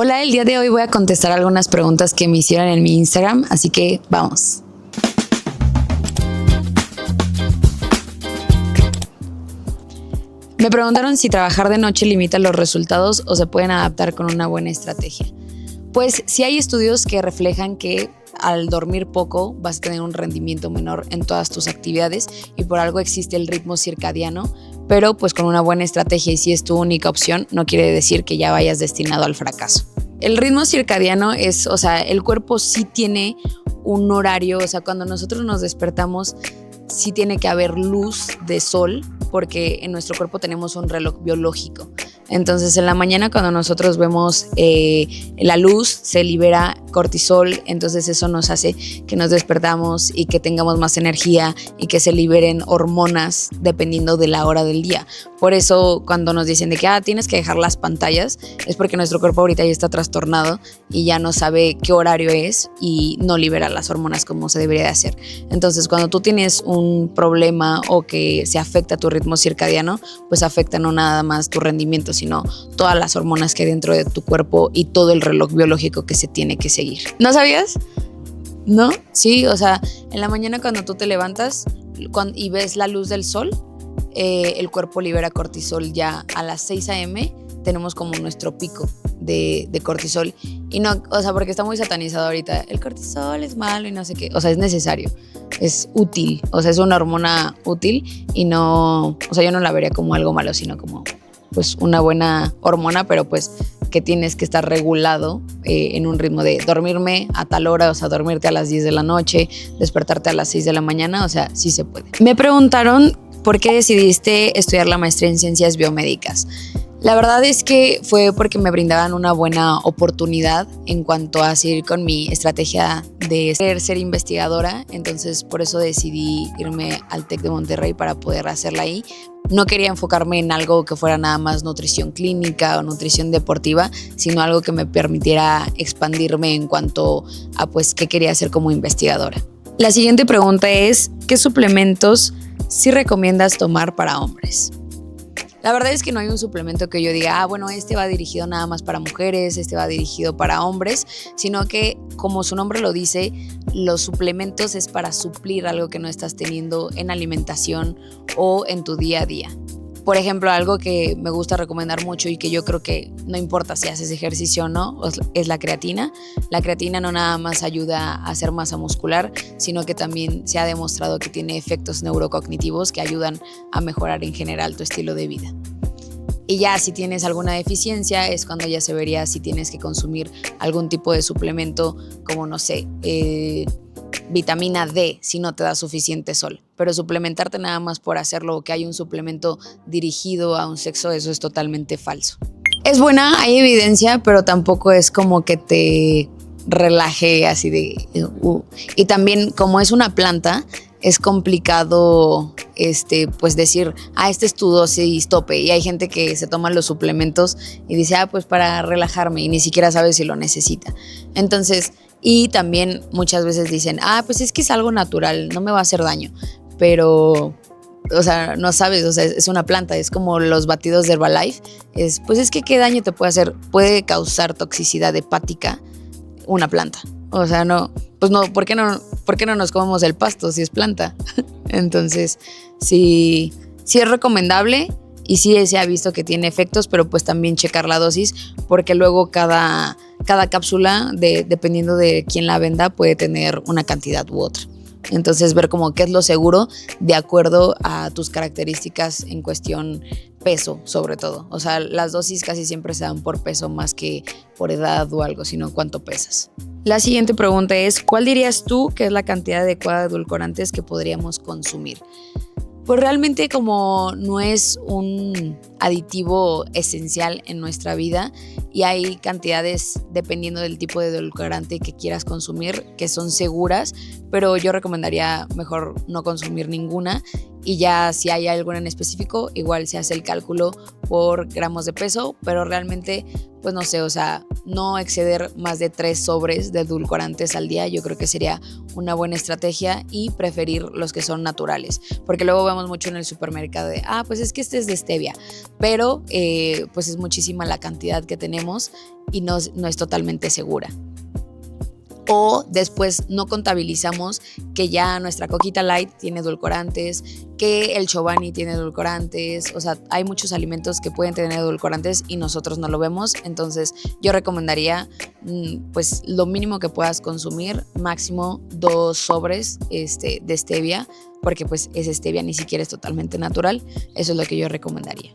Hola, el día de hoy voy a contestar algunas preguntas que me hicieron en mi Instagram, así que vamos. Me preguntaron si trabajar de noche limita los resultados o se pueden adaptar con una buena estrategia. Pues sí hay estudios que reflejan que al dormir poco vas a tener un rendimiento menor en todas tus actividades y por algo existe el ritmo circadiano, pero pues con una buena estrategia y si es tu única opción, no quiere decir que ya vayas destinado al fracaso. El ritmo circadiano es, el cuerpo sí tiene un horario, cuando nosotros nos despertamos sí tiene que haber luz de sol porque en nuestro cuerpo tenemos un reloj biológico. Entonces en la mañana cuando nosotros vemos la luz se libera cortisol, entonces eso nos hace que nos despertamos y que tengamos más energía y que se liberen hormonas dependiendo de la hora del día. Por eso cuando nos dicen de que tienes que dejar las pantallas es porque nuestro cuerpo ahorita ya está trastornado y ya no sabe qué horario es y no libera las hormonas como se debería de hacer. Entonces cuando tú tienes un problema o que se afecta tu ritmo circadiano, pues afecta no nada más tu rendimiento, sino todas las hormonas que hay dentro de tu cuerpo y todo el reloj biológico que se tiene que seguir. ¿No sabías? ¿No? Sí, en la mañana cuando tú te levantas y ves la luz del sol, el cuerpo libera cortisol ya a las 6 a.m. tenemos como nuestro pico de cortisol y no, porque está muy satanizado ahorita, el cortisol es malo y no sé qué, es necesario, es útil, es una hormona útil y no, yo no la vería como algo malo, sino como pues una buena hormona, pero pues que tienes que estar regulado en un ritmo de dormirme a tal hora, dormirte a las 10 de la noche, despertarte a las 6 de la mañana, sí se puede. Me preguntaron por qué decidiste estudiar la maestría en ciencias biomédicas. La verdad es que fue porque me brindaban una buena oportunidad en cuanto a seguir con mi estrategia de ser investigadora, entonces por eso decidí irme al TEC de Monterrey para poder hacerla ahí. No quería enfocarme en algo que fuera nada más nutrición clínica o nutrición deportiva, sino algo que me permitiera expandirme en cuanto a qué quería hacer como investigadora. La siguiente pregunta es, ¿qué suplementos sí recomiendas tomar para hombres? La verdad es que no hay un suplemento que yo diga, este va dirigido nada más para mujeres, este va dirigido para hombres, sino que, como su nombre lo dice, los suplementos es para suplir algo que no estás teniendo en alimentación o en tu día a día. Por ejemplo, algo que me gusta recomendar mucho y que yo creo que no importa si haces ejercicio o no, es la creatina. La creatina no nada más ayuda a hacer masa muscular, sino que también se ha demostrado que tiene efectos neurocognitivos que ayudan a mejorar en general tu estilo de vida. Y ya si tienes alguna deficiencia es cuando ya se vería si tienes que consumir algún tipo de suplemento como, vitamina D si no te da suficiente sol. Pero suplementarte nada más por hacerlo o que hay un suplemento dirigido a un sexo, eso es totalmente falso. Es buena, hay evidencia, pero tampoco es como que te relaje así de... Y también como es una planta, es complicado pues decir, este es tu dosis tope. Y hay gente que se toma los suplementos y dice, pues para relajarme y ni siquiera sabe si lo necesita. Entonces, y también muchas veces dicen, pues es que es algo natural, no me va a hacer daño. Pero, no sabes, es una planta, es como los batidos de Herbalife. Es que ¿qué daño te puede hacer? Puede causar toxicidad hepática una planta. No, ¿por qué no nos comemos el pasto si es planta? Entonces, sí es recomendable y sí se ha visto que tiene efectos, pero pues también checar la dosis, porque luego cada cápsula, dependiendo de quién la venda, puede tener una cantidad u otra. Entonces, ver como qué es lo seguro de acuerdo a tus características en cuestión peso, sobre todo. Las dosis casi siempre se dan por peso más que por edad o algo, sino cuánto pesas. La siguiente pregunta es, ¿cuál dirías tú que es la cantidad adecuada de edulcorantes que podríamos consumir? Pues realmente como no es un aditivo esencial en nuestra vida y hay cantidades dependiendo del tipo de edulcorante que quieras consumir que son seguras, pero yo recomendaría mejor no consumir ninguna y ya si hay alguna en específico, igual se hace el cálculo por gramos de peso, pero realmente, pues no sé, o sea, no exceder más de 3 sobres de edulcorantes al día, yo creo que sería una buena estrategia, y preferir los que son naturales, porque luego vemos mucho en el supermercado de, pues es que este es de stevia, pero pues es muchísima la cantidad que tenemos y no es totalmente segura. O después no contabilizamos que ya nuestra Coquita Light tiene edulcorantes, que el Chobani tiene edulcorantes, o sea, hay muchos alimentos que pueden tener edulcorantes y nosotros no lo vemos. Entonces yo recomendaría pues lo mínimo que puedas consumir, máximo 2 sobres de stevia, porque pues esa stevia ni siquiera es totalmente natural. Eso es lo que yo recomendaría.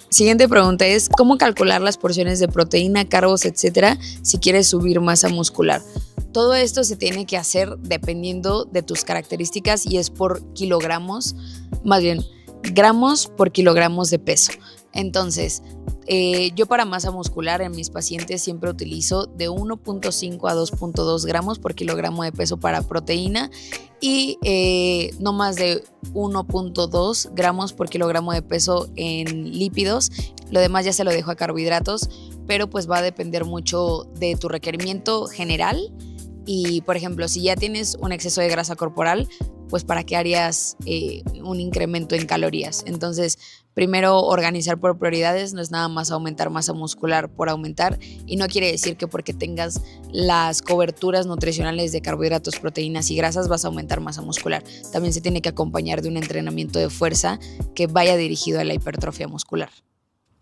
Siguiente pregunta es, ¿cómo calcular las porciones de proteína, carbos, etcétera, si quieres subir masa muscular? Todo esto se tiene que hacer dependiendo de tus características y es por kilogramos, más bien gramos por kilogramos de peso. Entonces, yo para masa muscular en mis pacientes siempre utilizo de 1.5 a 2.2 gramos por kilogramo de peso para proteína y no más de 1.2 gramos por kilogramo de peso en lípidos. Lo demás ya se lo dejo a carbohidratos, pero pues va a depender mucho de tu requerimiento general. Y por ejemplo, si ya tienes un exceso de grasa corporal, pues para qué harías un incremento en calorías. Entonces, primero organizar por prioridades, no es nada más aumentar masa muscular por aumentar, y no quiere decir que porque tengas las coberturas nutricionales de carbohidratos, proteínas y grasas vas a aumentar masa muscular. También se tiene que acompañar de un entrenamiento de fuerza que vaya dirigido a la hipertrofia muscular.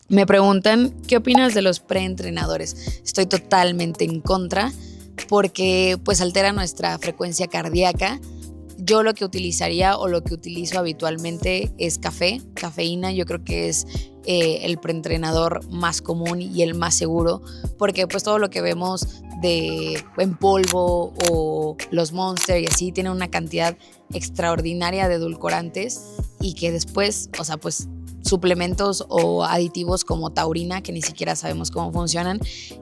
Me preguntan, ¿qué opinas de los preentrenadores? Estoy totalmente en contra porque pues altera nuestra frecuencia cardíaca. Yo lo que utilizaría o lo que utilizo habitualmente es cafeína. Yo creo que es el preentrenador más común y el más seguro, porque pues todo lo que vemos en polvo o los Monster y así tienen una cantidad extraordinaria de edulcorantes y que después, o sea, pues suplementos o aditivos como taurina que ni siquiera sabemos cómo funcionan.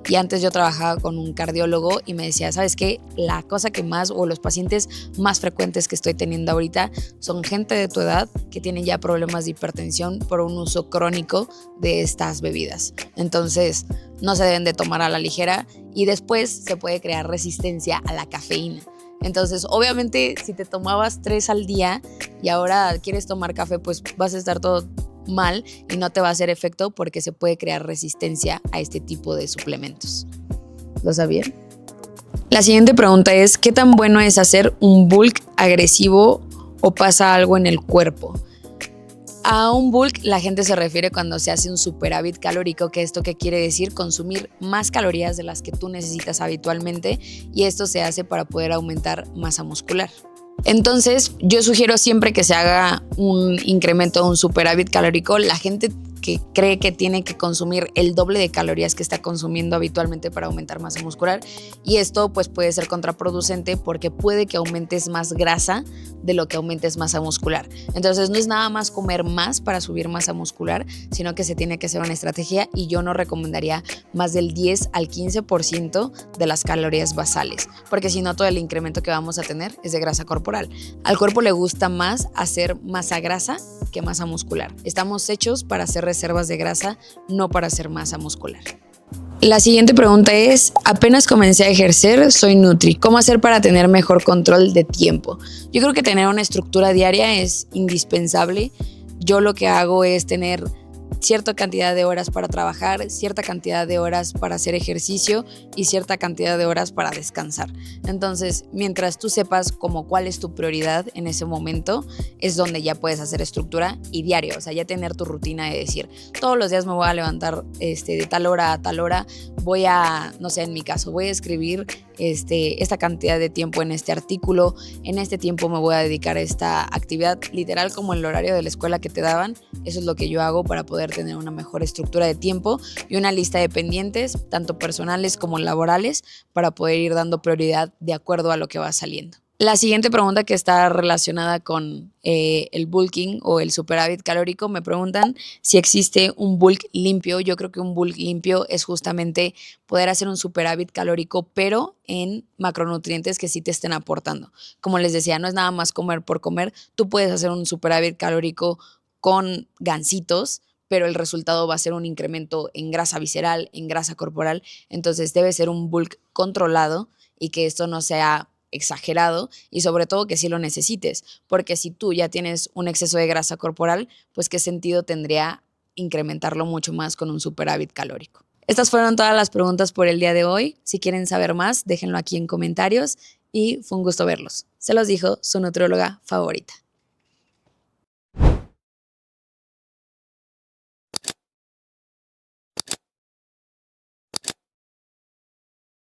Y antes yo trabajaba con un cardiólogo y me decía, ¿sabes qué? La cosa que más, o los pacientes más frecuentes que estoy teniendo ahorita son gente de tu edad que tienen ya problemas de hipertensión por un uso crónico de estas bebidas. Entonces no se deben de tomar a la ligera y después se puede crear resistencia a la cafeína. Entonces, obviamente, si te tomabas 3 al día y ahora quieres tomar café, pues vas a estar todo mal y no te va a hacer efecto porque se puede crear resistencia a este tipo de suplementos. ¿Lo sabían? La siguiente pregunta es, ¿qué tan bueno es hacer un bulk agresivo o pasa algo en el cuerpo? A un bulk la gente se refiere cuando se hace un superávit calórico, que esto qué quiere decir, consumir más calorías de las que tú necesitas habitualmente, y esto se hace para poder aumentar masa muscular. Entonces yo sugiero siempre que se haga un incremento, un superávit calórico. La gente que cree que tiene que consumir el doble de calorías que está consumiendo habitualmente para aumentar masa muscular, y esto pues puede ser contraproducente porque puede que aumentes más grasa de lo que aumentes masa muscular. Entonces no es nada más comer más para subir masa muscular, sino que se tiene que hacer una estrategia, y yo no recomendaría más del 10 al 15% de las calorías basales, porque si no todo el incremento que vamos a tener es de grasa corporal. Al cuerpo le gusta más hacer masa grasa que masa muscular. Estamos hechos para hacer reservas de grasa, no para hacer masa muscular. La siguiente pregunta es, apenas comencé a ejercer, soy nutri. ¿Cómo hacer para tener mejor control de tiempo? Yo creo que tener una estructura diaria es indispensable. Yo lo que hago es tener cierta cantidad de horas para trabajar, cierta cantidad de horas para hacer ejercicio y cierta cantidad de horas para descansar. Entonces, mientras tú sepas como cuál es tu prioridad en ese momento, es donde ya puedes hacer estructura y diario, o sea, ya tener tu rutina de decir, todos los días me voy a levantar de tal hora a tal hora, voy a, no sé, en mi caso, voy a escribir esta cantidad de tiempo en este artículo, en este tiempo me voy a dedicar a esta actividad, literal como el horario de la escuela que te daban. Eso es lo que yo hago para poder tener una mejor estructura de tiempo y una lista de pendientes, tanto personales como laborales, para poder ir dando prioridad de acuerdo a lo que va saliendo. La siguiente pregunta que está relacionada con el bulking o el superávit calórico, me preguntan si existe un bulk limpio. Yo creo que un bulk limpio es justamente poder hacer un superávit calórico, pero en macronutrientes que sí te estén aportando. Como les decía, no es nada más comer por comer. Tú puedes hacer un superávit calórico con gansitos, pero el resultado va a ser un incremento en grasa visceral, en grasa corporal. Entonces debe ser un bulk controlado y que esto no sea exagerado y sobre todo que sí lo necesites, porque si tú ya tienes un exceso de grasa corporal, pues qué sentido tendría incrementarlo mucho más con un superávit calórico. Estas fueron todas las preguntas por el día de hoy. Si quieren saber más, déjenlo aquí en comentarios y fue un gusto verlos. Se los dijo su nutrióloga favorita.